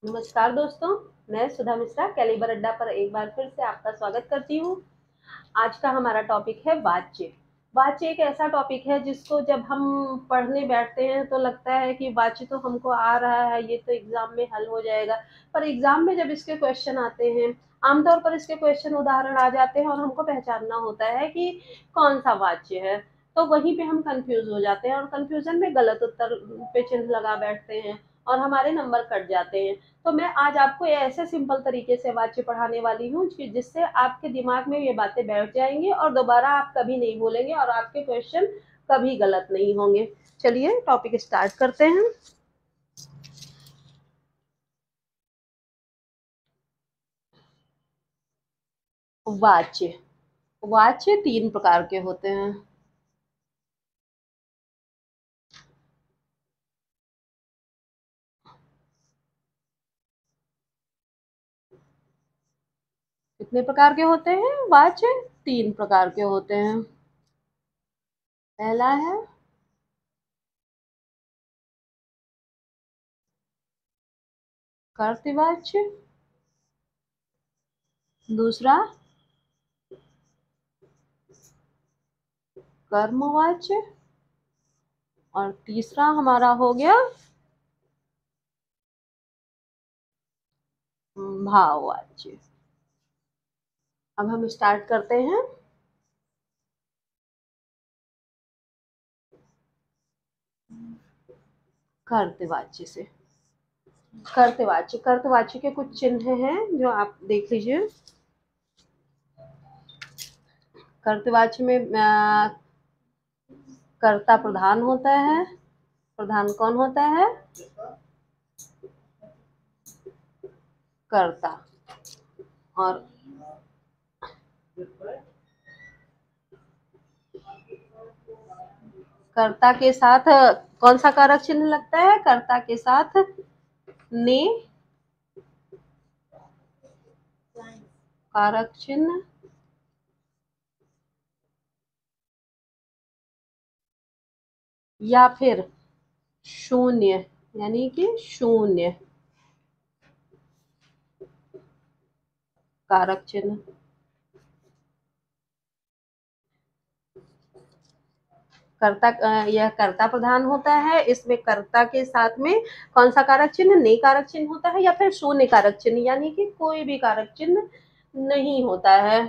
नमस्कार दोस्तों, मैं सुधा मिश्रा कैलिबर अड्डा पर एक बार फिर से आपका स्वागत करती हूँ। आज का हमारा टॉपिक है वाच्य। वाच्य एक ऐसा टॉपिक है जिसको जब हम पढ़ने बैठते हैं तो लगता है कि वाच्य तो हमको आ रहा है, ये तो एग्जाम में हल हो जाएगा। पर एग्जाम में जब इसके क्वेश्चन आते हैं, आमतौर पर इसके क्वेश्चन उदाहरण आ जाते हैं और हमको पहचानना होता है कि कौन सा वाच्य है। तो वहीं पे हम कंफ्यूज हो जाते हैं और कंफ्यूजन में गलत उत्तर पे चिन्ह लगा बैठते हैं और हमारे नंबर कट जाते हैं। तो मैं आज आपको ऐसे सिंपल तरीके से वाच्य पढ़ाने वाली हूँ कि जिससे आपके दिमाग में ये बातें बैठ जाएंगी और दोबारा आप कभी नहीं भूलेंगे और आपके क्वेश्चन कभी गलत नहीं होंगे। चलिए टॉपिक स्टार्ट करते हैं। वाच्य। वाच्य तीन प्रकार के होते हैं। कितने प्रकार के होते हैं वाच्य? तीन प्रकार के होते हैं। पहला है कर्तवाच्य, दूसरा कर्मवाच्य और तीसरा हमारा हो गया भाववाच्य। अब हम स्टार्ट करते हैं। कर्तवाच्य से। कर्तवाच्य के कुछ चिन्ह हैं जो आप देख लीजिए। कर्तवाच्य में कर्ता प्रधान होता है। प्रधान कौन होता है? कर्ता। और कर्ता के साथ कौन सा कारक चिन्ह लगता है? कर्ता के साथ ने कारक चिन्ह या फिर शून्य, यानी कि शून्य कारक चिन्ह। कर्ता यह कर्ता प्रधान होता है। इसमें कर्ता के साथ में कौन सा कारक चिन्ह? ने कारक चिन्ह होता है या फिर शून्य कारक चिन्ह, यानी कि कोई भी कारक चिन्ह नहीं होता है।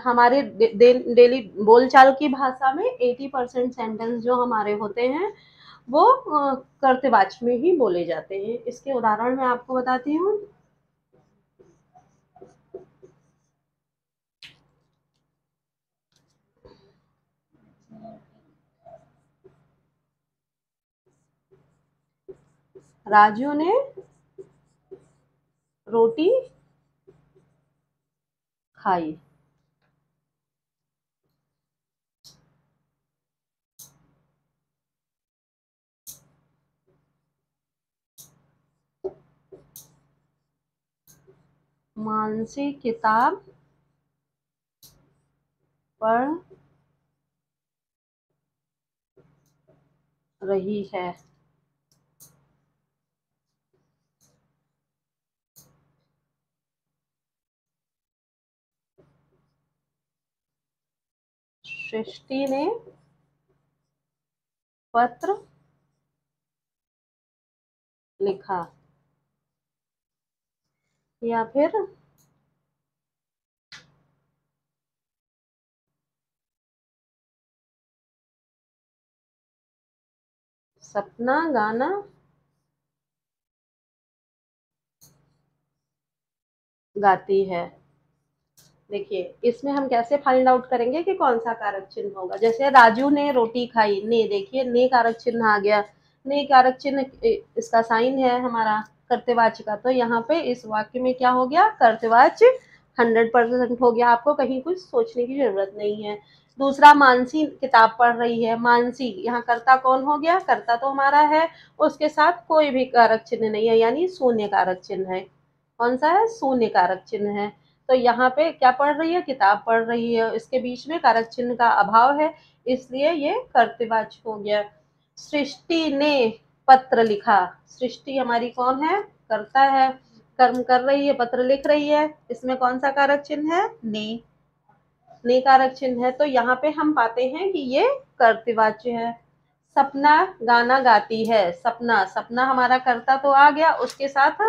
हमारे डेली बोलचाल की भाषा में 80% सेंटेंस जो हमारे होते हैं वो कर्तवाच्य में ही बोले जाते हैं। इसके उदाहरण मैं आपको बताती हूँ। राजू ने रोटी खाई। मानसी किताब पढ़ रही है। सृष्टि ने पत्र लिखा। या फिर सपना गाना गाती है। देखिए इसमें हम कैसे फाइंड आउट करेंगे कि कौन सा कारक चिन्ह होगा। जैसे राजू ने रोटी खाई, ने देखिए ने कारक चिन्ह आ गया। ने कारक चिन्ह इसका साइन है हमारा कर्तवाच्य का, तो यहाँ पे इस वाक्य में क्या हो गया? कर्तवाच्य 100% हो गया। आपको कहीं कुछ सोचने की जरूरत नहीं है। दूसरा, मानसी किताब पढ़ रही है। मानसी, यहाँ कर्ता कौन हो गया? कर्ता तो हमारा है, उसके साथ कोई भी कारक चिन्ह नहीं है, यानी शून्य कारक चिन्ह है। कौन सा है? शून्य कारक चिन्ह है। तो यहाँ पे क्या पढ़ रही है? किताब पढ़ रही है। इसके बीच में कारक चिन्ह का अभाव है, इसलिए ये कर्तवाच्य हो गया। सृष्टि ने पत्र लिखा। सृष्टि हमारी कौन है? कर्ता है, कर्म कर रही है, पत्र लिख रही है। इसमें कौन सा कारक चिन्ह है? ने। ने कारक चिन्ह है, तो यहाँ पे हम पाते हैं कि ये कर्तृवाच्य है। सपना गाना गाती है। सपना, सपना हमारा कर्ता तो आ गया, उसके साथ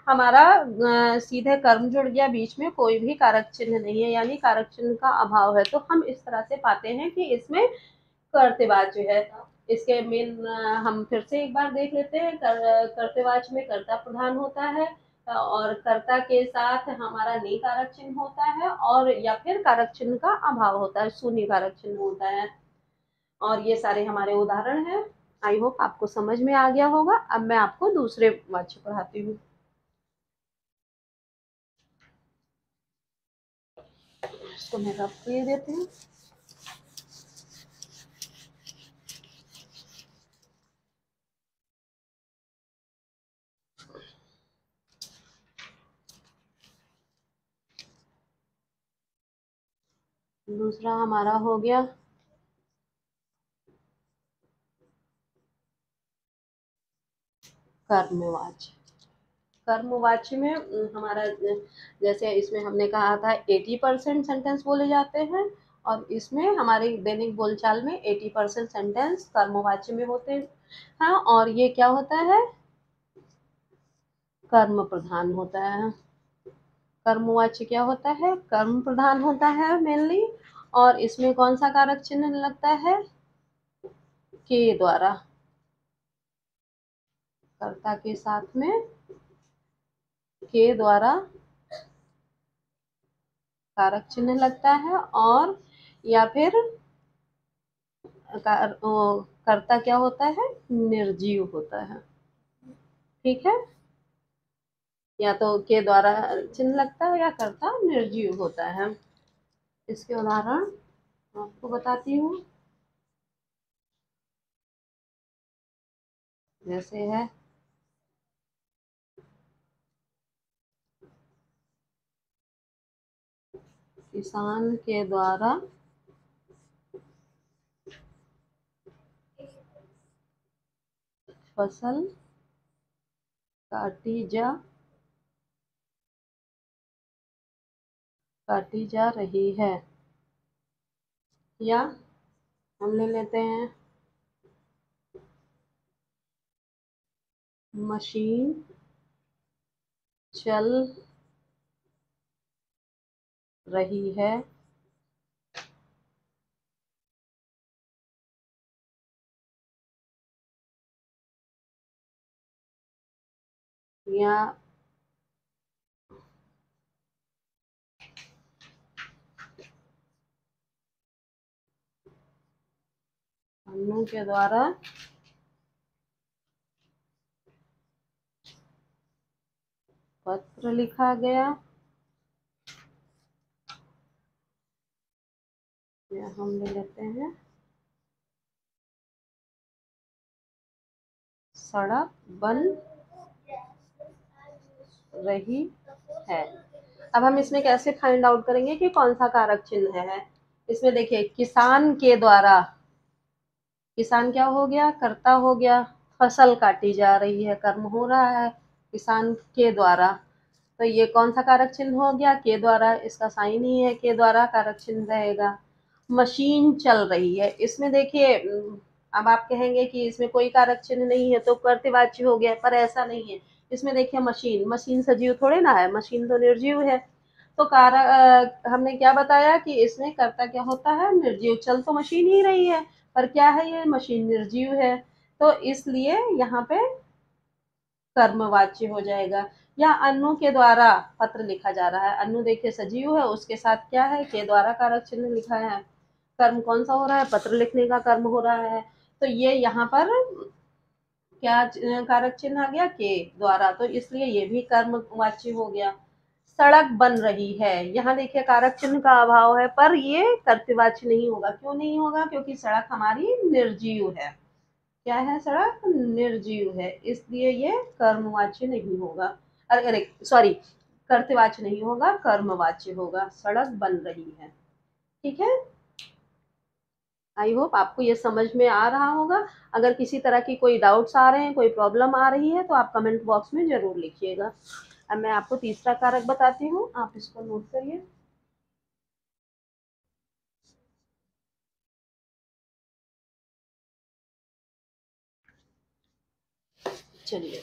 हमारा सीधे कर्म जुड़ गया, बीच में कोई भी कारक चिन्ह नहीं है, यानी कारक चिन्ह का अभाव है। तो हम इस तरह से पाते हैं कि इसमें कर्तृवाच्य है। इसके मेन हम फिर से एक बार देख लेते हैं। कर्तृवाच्य में कर्ता प्रधान होता है, और कर्ता के साथ हमारा ने कारक चिन्ह होता है, और या फिर कारक चिन्ह का अभाव होता है, शून्य कारक चिन्ह होता है। और ये सारे हमारे उदाहरण हैं। आई होप आपको समझ में आ गया होगा। अब मैं आपको दूसरे वाक्य पढ़ाती हूँ। इसको मैं रफ कर देती हूँ। दूसरा हमारा हो गया कर्मवाच्य। कर्मवाच्य में हमारा जैसे इसमें हमने कहा था 80% सेंटेंस बोले जाते हैं, और इसमें हमारे दैनिक बोलचाल में 80% सेंटेंस कर्मवाच्य में होते हैं। हाँ, और ये क्या होता है? कर्म प्रधान होता है। कर्मवाच्य क्या होता है? कर्म प्रधान होता है मेनली। और इसमें कौन सा कारक चिन्ह लगता है? के द्वारा। कर्ता के साथ में के द्वारा कारक चिन्ह लगता है, और या फिर कर्ता क्या होता है? निर्जीव होता है। ठीक है, या तो के द्वारा चिन्ह लगता है या कर्ता निर्जीव होता है। इसके उदाहरण आपको बताती हूँ। जैसे है किसान के द्वारा फसल काटी जा रही है। या हम ले लेते हैं मशीन चल रही है। या अन्नू के द्वारा पत्र लिखा गया। या हम ले लेते हैं सड़क बन रही है। अब हम इसमें कैसे फाइंड आउट करेंगे कि कौन सा कारक चिन्ह है? इसमें देखिए, किसान के द्वारा, किसान क्या हो गया? कर्ता हो गया। फसल काटी जा रही है, कर्म हो रहा है किसान के द्वारा। तो ये कौन सा कारक चिन्ह हो गया? के द्वारा। इसका साइन ही है के द्वारा, कारक चिन्ह रहेगा। मशीन चल रही है, इसमें देखिए अब आप कहेंगे कि इसमें कोई कारक चिन्ह नहीं है तो कर्तृवाच्य हो गया, पर ऐसा नहीं है। इसमें देखिए मशीन, मशीन सजीव थोड़े ना है, मशीन तो निर्जीव है। तो कारक हमने क्या बताया कि इसमें कर्ता क्या होता है? निर्जीव। चल तो मशीन ही रही है, पर क्या है? ये मशीन निर्जीव है, तो इसलिए यहाँ पे कर्मवाच्य हो जाएगा। या अन्नू के द्वारा पत्र लिखा जा रहा है। अन्नू देखिए सजीव है, उसके साथ क्या है? के द्वारा कारक चिन्ह लिखा है। कर्म कौन सा हो रहा है? पत्र लिखने का कर्म हो रहा है। तो ये यहाँ पर क्या कारक चिन्ह आ गया? के द्वारा, तो इसलिए ये भी कर्मवाच्य हो गया। सड़क बन रही है, यहाँ देखिए कारक चिन्ह का अभाव है, पर ये कर्तृवाच्य नहीं होगा। क्यों नहीं होगा? क्योंकि सड़क हमारी निर्जीव है। क्या है? सड़क निर्जीव है, इसलिए ये कर्मवाच्य नहीं होगा। अरे सॉरी, कर्तृवाच्य नहीं होगा, कर्मवाच्य होगा। सड़क बन रही है। ठीक है। आई होप आपको ये समझ में आ रहा होगा। अगर किसी तरह की कोई डाउट्स आ रहे हैं, कोई प्रॉब्लम आ रही है, तो आप कमेंट बॉक्स में ज़रूर लिखिएगा। अब मैं आपको तीसरा कारक बताती हूँ, आप इसको नोट करिए। चलिए,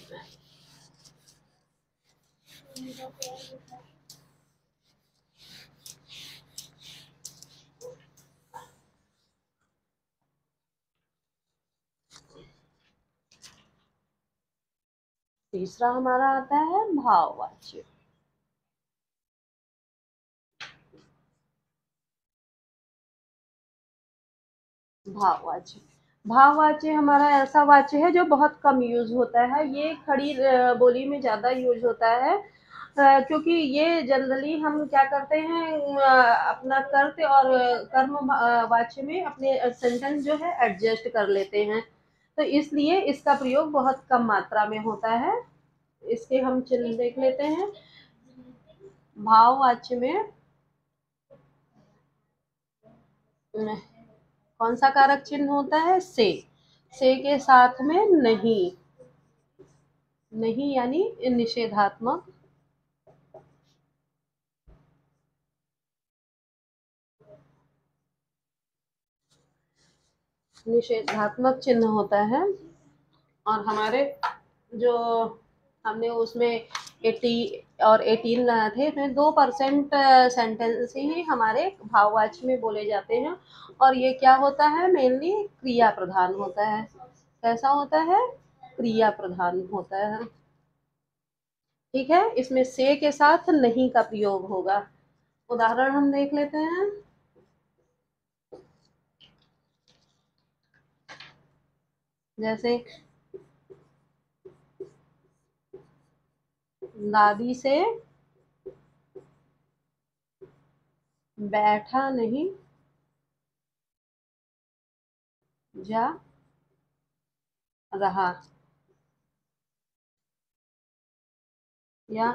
तीसरा हमारा आता है भाववाच्य। भाववाच्य, भाववाच्य हमारा ऐसा वाच्य है जो बहुत कम यूज होता है। ये खड़ी बोली में ज्यादा यूज होता है, क्योंकि ये जनरली हम क्या करते हैं, अपना कर्त और कर्म वाच्य में अपने सेंटेंस जो है एडजस्ट कर लेते हैं, तो इसलिए इसका प्रयोग बहुत कम मात्रा में होता है। इसके हम चिन्ह देख लेते हैं। भाववाच्य में कौन सा कारक चिन्ह होता है? से के साथ में नहीं, नहीं यानी निषेधात्मक, निषेधात्मक चिन्ह होता है। और हमारे जो हमने उसमें 80 और 18 लाए थे, इसमें 2% सेंटेंस ही हमारे भाववाच्य में बोले जाते हैं, और ये क्या होता है, मेनली क्रिया प्रधान होता है। कैसा होता है? क्रिया प्रधान होता है। ठीक है, इसमें से के साथ नहीं का प्रयोग होगा। उदाहरण हम देख लेते हैं। जैसे दादी से बैठा नहीं जा रहा, या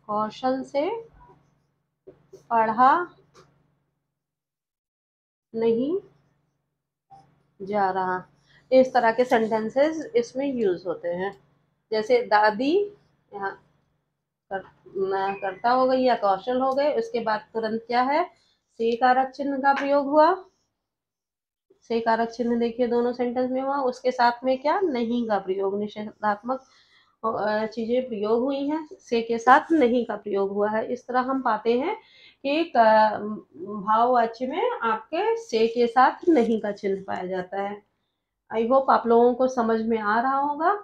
कौशल से पढ़ा नहीं जा रहा। इस तरह के सेंटेंसेस इसमें यूज होते हैं। जैसे दादी यहाँ कर, करता हो गई या कौशल हो गए, उसके बाद तुरंत क्या है, से कारक चिन्ह का प्रयोग हुआ। से कारक चिन्ह देखिए दोनों सेंटेंस में हुआ, उसके साथ में क्या, नहीं का प्रयोग, निषेधात्मक चीजें प्रयोग हुई हैं, से के साथ नहीं का प्रयोग हुआ है। इस तरह हम पाते हैं कि भाववाच्य में आपके से के साथ नहीं का चिन्ह पाया जाता है। आई होप आप लोगों को समझ में आ रहा होगा।